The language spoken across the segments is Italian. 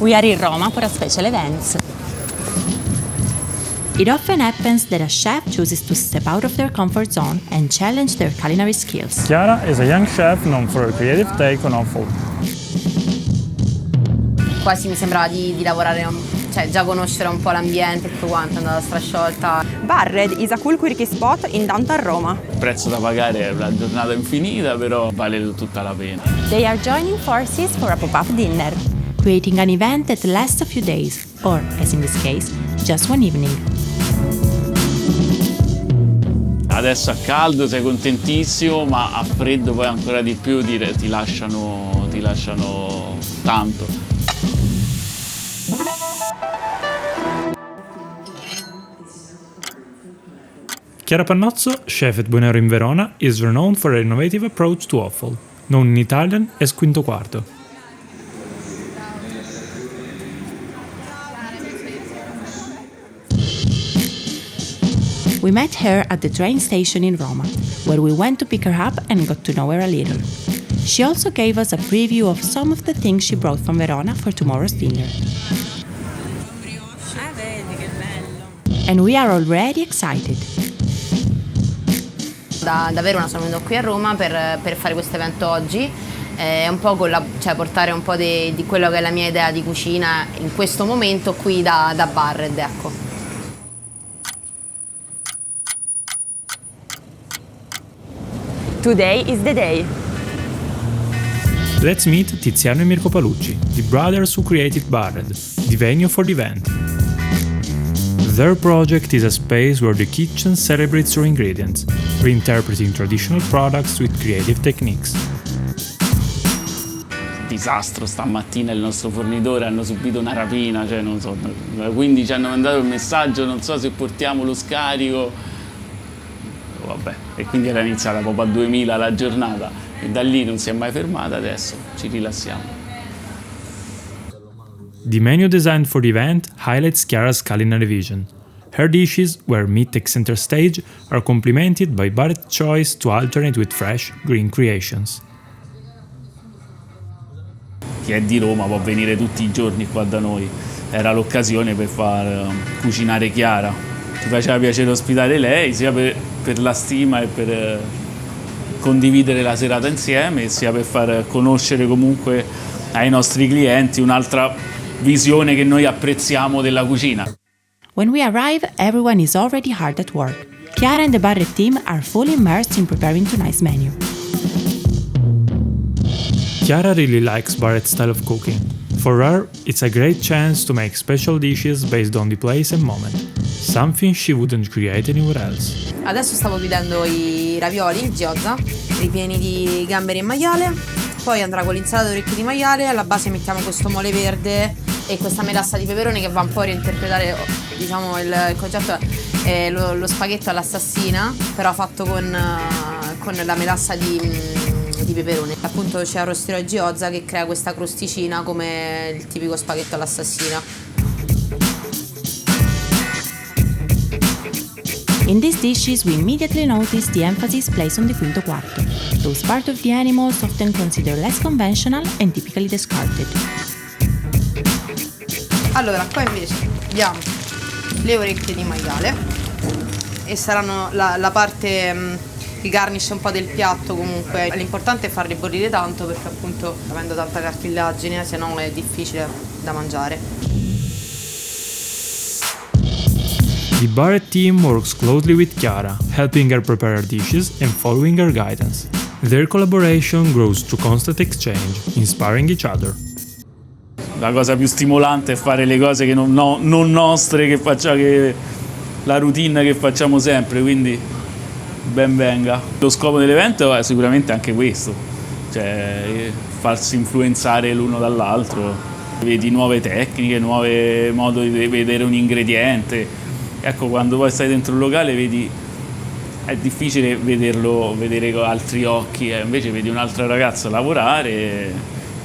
We are in Roma for a special event. It often happens that a chef chooses to step out of their comfort zone and challenge their culinary skills. Chiara is a young chef known for her creative take on food. Quasi mi sembrava di lavorare, cioè già conoscere un po' l'ambiente e tutto quanto, andata strasciolta. Barred is a cool quirky spot in downtown Roma. Il prezzo da pagare è una giornata infinita, però vale tutta la pena. They are joining forces for a pop-up dinner, creating an event that lasts a few days, or, as in this case, just one evening. Adesso a caldo sei contentissimo, ma a freddo poi ancora di più ti lasciano tanto. Chiara Pannozzo, chef at Buonero in Verona, is renowned for her innovative approach to offal, known in Italian as quinto quarto. We met her at the train station in Roma, where we went to pick her up and got to know her a little. She also gave us a preview of some of the things she brought from Verona for tomorrow's dinner. And we are already excited. Da Verona sono venuto qui a Roma per fare questo evento oggi, un po' portare un po' di quello che è la mia idea di cucina in questo momento qui da Barred, ecco. Today is the day. Let's meet Tiziano e Mirko Palucci, the brothers who created Barred, the venue for the event. Their project is a space where the kitchen celebrates your ingredients, reinterpreting traditional products with creative techniques. Disastro stamattina, il nostro fornitore hanno subito una rapina, cioè non so, quindi ci hanno mandato il messaggio, non so se portiamo lo scarico. Vabbè, e quindi era iniziata proprio a 2000 la giornata e da lì non si è mai fermata, adesso ci rilassiamo. The menu designed for the event highlights Chiara's culinary vision. Her dishes, where meat takes center stage, are complemented by Barrett's choice to alternate with fresh, green creations. Chi è di Roma può venire tutti i giorni qua da noi, era l'occasione per far cucinare Chiara. Ci faceva piacere ospitare lei, sia per la stima e per condividere la serata insieme, sia per far conoscere comunque ai nostri clienti un'altra visione che noi apprezziamo della cucina. When we arrive, everyone is already hard at work. Chiara and the Barred team are fully immersed in preparing tonight's menu. Chiara really likes Barrett's style of cooking. For her, it's a great chance to make special dishes based on the place and moment, something she wouldn't create anywhere else. Adesso stavo chiudendo i ravioli, il gyoza, ripieni di gamberi e maiale, poi andrà con l'insalata d'orecchie di maiale, alla base mettiamo questo mole verde e questa melassa di peperoni che va un po' a reinterpretare, diciamo, il concetto è lo spaghetto all'assassina, però fatto con la melassa di peperoni. Appunto ci arrosterò il gyoza che crea questa crosticina come il tipico spaghetto all'assassina. In these dishes, we immediately notice the emphasis placed on the quinto quarto, those part of the animals often considered less conventional and typically discarded. Allora, qua invece abbiamo le orecchie di maiale e saranno la parte il garnish un po' del piatto. Comunque l'importante è farli bollire tanto perché appunto avendo tanta cartilagine se no è difficile da mangiare. The Barrett team works closely with Chiara, helping her prepare her dishes and following her guidance. Their collaboration grows through constant exchange, inspiring each other. La cosa più stimolante è fare le cose che non nostre, che la routine che facciamo sempre, quindi ben venga. Lo scopo dell'evento è sicuramente anche questo, cioè farsi influenzare l'uno dall'altro, vedi nuove tecniche, nuove modi di vedere un ingrediente. Ecco, quando poi stai dentro un locale vedi, è difficile vedere con altri occhi, invece vedi un'altra ragazza lavorare e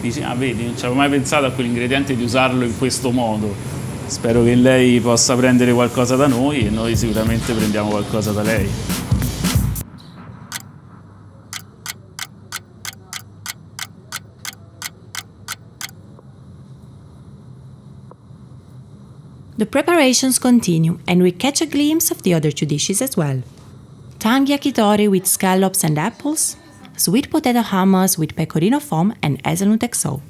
dici, ah vedi, non ci avevo mai pensato a quell'ingrediente di usarlo in questo modo. Spero che lei possa prendere qualcosa da noi e noi sicuramente prendiamo qualcosa da lei. The preparations continue and we catch a glimpse of the other two dishes as well. Tang yakitori with scallops and apples, sweet potato hummus with pecorino foam and hazelnut XO.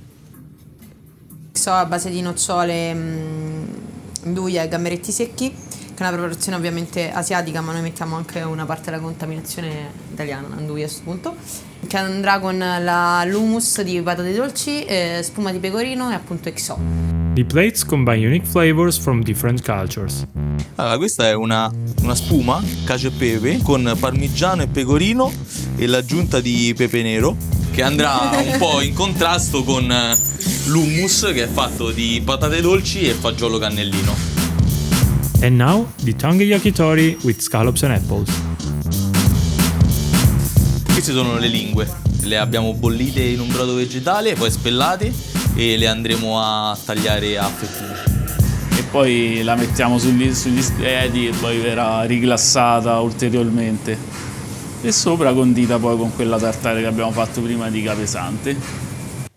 So a base di nocciole, nduja e gamberetti secchi, che è una preparazione ovviamente asiatica, ma noi mettiamo anche una parte della contaminazione italiana, nduja a questo punto, che andrà con l'hummus di patate dolci, spuma di pecorino e appunto XO. The plates combine unique flavors from different cultures. Allora, questa è una spuma cacio e pepe con parmigiano e pecorino e l'aggiunta di pepe nero, che andrà un po' in contrasto con l'hummus, che è fatto di patate dolci e fagiolo cannellino. And now, the tang yakitori with scallops and apples. Queste sono le lingue, le abbiamo bollite in un brodo vegetale, poi spellate e le andremo a tagliare a fettine. E poi la mettiamo sugli spiedi e poi verrà riglassata ulteriormente. E sopra condita poi con quella tartare che abbiamo fatto prima di capesante.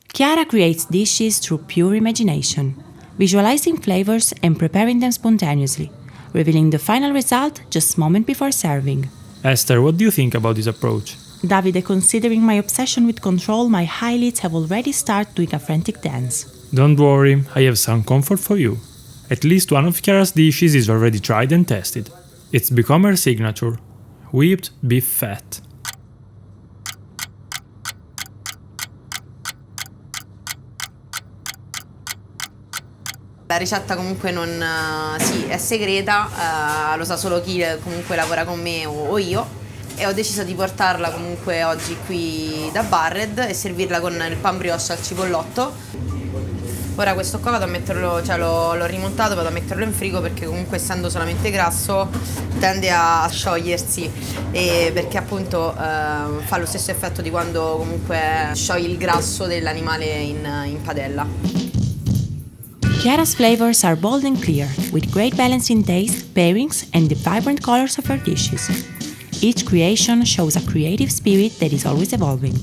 Chiara creates dishes through pure imagination, visualizing flavors and preparing them spontaneously, revealing the final result just moments before serving. Esther, what do you think about this approach? Davide, considering my obsession with control, my eyelids have already started doing a frantic dance. Don't worry, I have some comfort for you. At least one of Chiara's dishes is already tried and tested. It's become her signature: whipped beef fat. La ricetta comunque non è segreta, lo sa solo chi comunque lavora con me o io, e ho deciso di portarla comunque oggi qui da Barred e servirla con il pan brioche al cipollotto. Ora questo qua vado a metterlo, l'ho rimontato, vado a metterlo in frigo perché comunque essendo solamente grasso tende a sciogliersi, e perché appunto fa lo stesso effetto di quando comunque sciogli il grasso dell'animale in padella. Chiara's flavors are bold and clear, with great balance in taste, pairings, and the vibrant colors of her dishes. Each creation shows a creative spirit that is always evolving.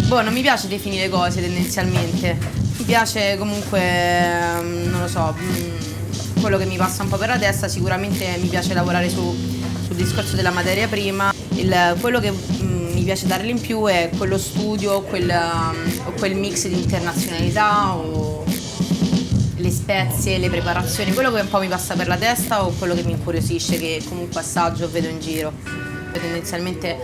Non mi piace definire cose tendenzialmente, mi piace comunque, non lo so, quello che mi passa un po' per la testa. Sicuramente mi piace lavorare sul discorso della materia prima, quello che mi piace darle in più è quello studio, quel mix di internazionalità o le spezie, le preparazioni, quello che un po' mi passa per la testa o quello che mi incuriosisce, che comunque assaggio o vedo in giro. Tendenzialmente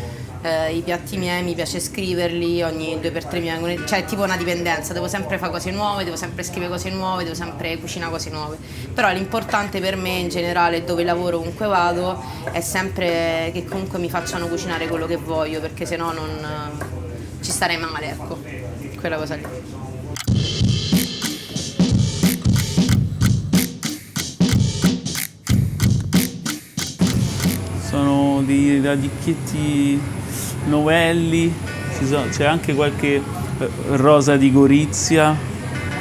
i piatti miei mi piace scriverli, ogni 2x3 mi vengono, cioè è tipo una dipendenza, devo sempre fare cose nuove, devo sempre scrivere cose nuove, devo sempre cucinare cose nuove. Però l'importante per me in generale, dove lavoro, ovunque vado, è sempre che comunque mi facciano cucinare quello che voglio, perché sennò non ci starei male, ecco, quella cosa lì. Sono dei radicchietti novelli, c'è anche qualche rosa di Gorizia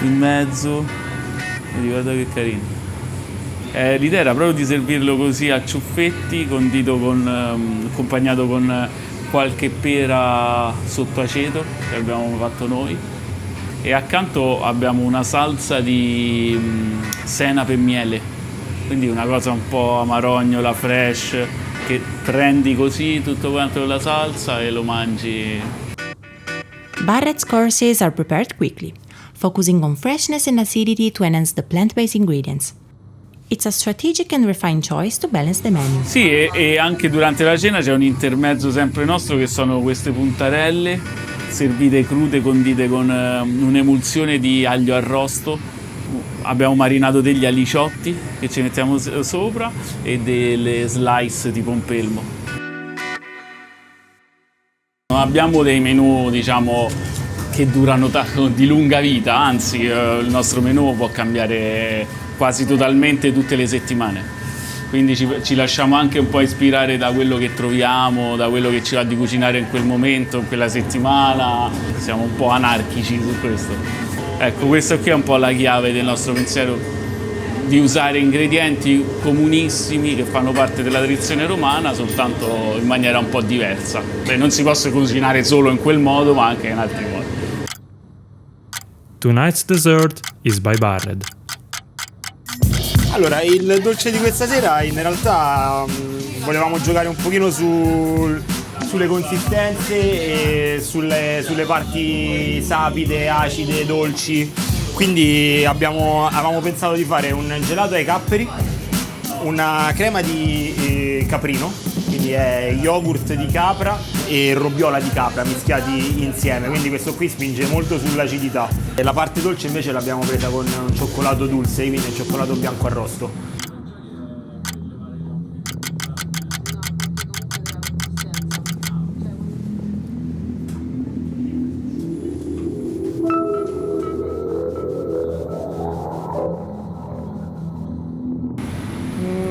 in mezzo, vedi, guarda che carino. L'idea era proprio di servirlo così a ciuffetti, condito accompagnato con qualche pera sotto aceto che abbiamo fatto noi, e accanto abbiamo una salsa di senape e miele, quindi una cosa un po' amarognola, fresh, che prendi così tutto quanto con la salsa e lo mangi. Barrett's courses are prepared quickly, focusing on freshness and acidity to enhance the plant-based ingredients. It's a strategic and refined choice to balance the menu. Sì, e anche durante la cena c'è un intermezzo sempre nostro, che sono queste puntarelle servite crude, condite con un'emulsione di aglio arrosto. Abbiamo marinato degli aliciotti che ci mettiamo sopra e delle slice di pompelmo. Non abbiamo dei menù, diciamo, che durano di lunga vita, anzi il nostro menù può cambiare quasi totalmente tutte le settimane. Quindi ci lasciamo anche un po' ispirare da quello che troviamo, da quello che ci va di cucinare in quel momento, in quella settimana. Siamo un po' anarchici su questo. Ecco, questa qui è un po' la chiave del nostro pensiero, di usare ingredienti comunissimi che fanno parte della tradizione romana, soltanto in maniera un po' diversa. Non si possono cucinare solo in quel modo, ma anche in altri modi. Tonight's dessert is by Barred. Allora, il dolce di questa sera in realtà volevamo giocare un pochino sulle consistenze e sulle parti sapide, acide, dolci. Quindi avevamo pensato di fare un gelato ai capperi, una crema di caprino, quindi è yogurt di capra e robbiola di capra mischiati insieme, quindi questo qui spinge molto sull'acidità. E la parte dolce invece l'abbiamo presa con un cioccolato dulce, quindi il cioccolato bianco arrosto.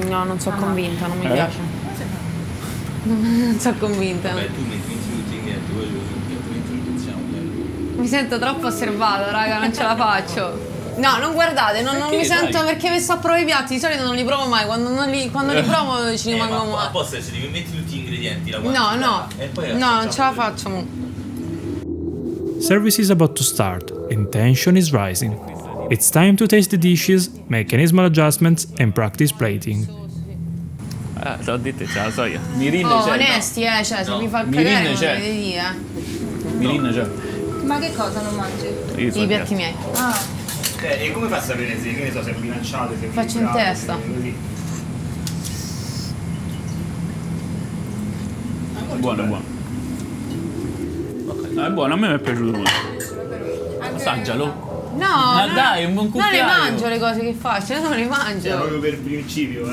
No, non sono convinta, non mi piace. Non sono convinta. Tu metti tutti ingredienti, poi introduziamo. Mi sento troppo osservata, raga, non ce la faccio. No, non guardate, non mi sento perché mi sto a provare i piatti, di solito non li provo mai, quando li provo ci rimango male. Apposta se devi metti tutti gli ingredienti, la No, e poi non ce la faccio. Service is about to start and tension is rising. It's time to taste the dishes, make any adjustments and practice plating. Te l'ho detto, ce la so io. Mirin Oh, c'è. onesti, cioè, se No, mi fa Mirin cagare non c'è. mi vedi dire. Mirin c'è. Ma che cosa non mangi? Io so I il piatti piatto. miei. E come fa a sapere se, che ne so, se è bilanciato, se è Faccio in equilibrato, testa. se così? Buono, buono. È buono, a me mi è piaciuto molto. Assaggialo. No, Ma no, dai, un buon non le cucchiaio. mangio le cose che faccio, non le Cioè, mangio. proprio per principio,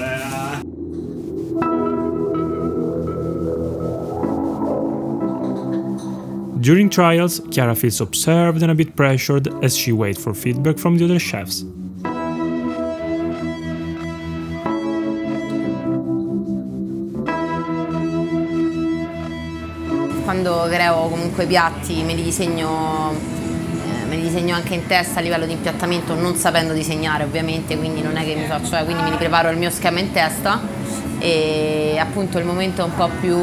During trials, Chiara feels observed and a bit pressured as she waits for feedback from the other chefs. Quando creo comunque piatti me li disegno anche in testa a livello di impiattamento, non sapendo disegnare ovviamente, quindi non è che mi faccio, quindi mi preparo il mio schema in testa e appunto il momento un po' più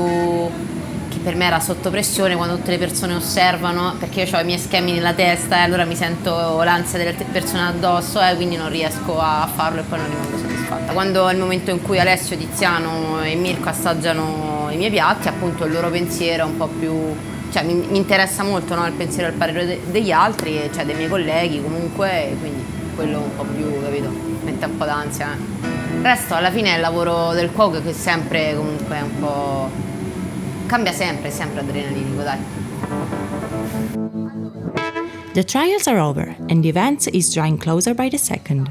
che per me era sotto pressione quando tutte le persone osservano, perché io ho i miei schemi nella testa e allora mi sento l'ansia delle persone addosso e quindi non riesco a farlo e poi non rimango soddisfatta. Quando è il momento in cui Alessio, Tiziano e Mirko assaggiano i miei piatti, appunto il loro pensiero è un po' più, cioè mi interessa molto, no, il pensiero e il parere degli altri, cioè dei miei colleghi comunque, quindi quello un po' più, capito, mette un po' d'ansia. Il resto alla fine è il lavoro del cuoco che sempre comunque è un po', cambia sempre, è sempre adrenalinico, dai. The trials are over and the event is drawing closer by the second.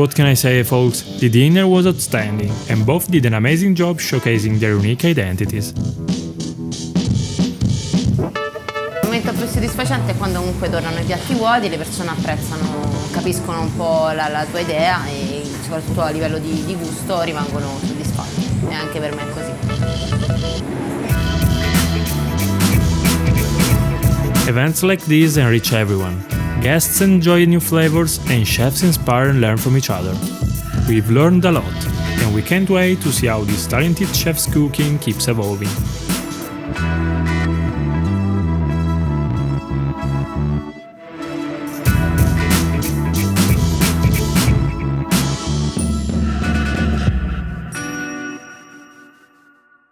What can I say, folks? The dinner was outstanding, and both did an amazing job showcasing their unique identities. Il momento più soddisfacente è quando comunque tornano i piatti vuoti, le persone apprezzano, capiscono un po' la tua idea e soprattutto a livello di gusto rimangono soddisfatti. E anche per me è così. Events like these enrich everyone. Guests enjoy new flavors and chefs inspire and learn from each other. We've learned a lot, and we can't wait to see how this talented chef's cooking keeps evolving.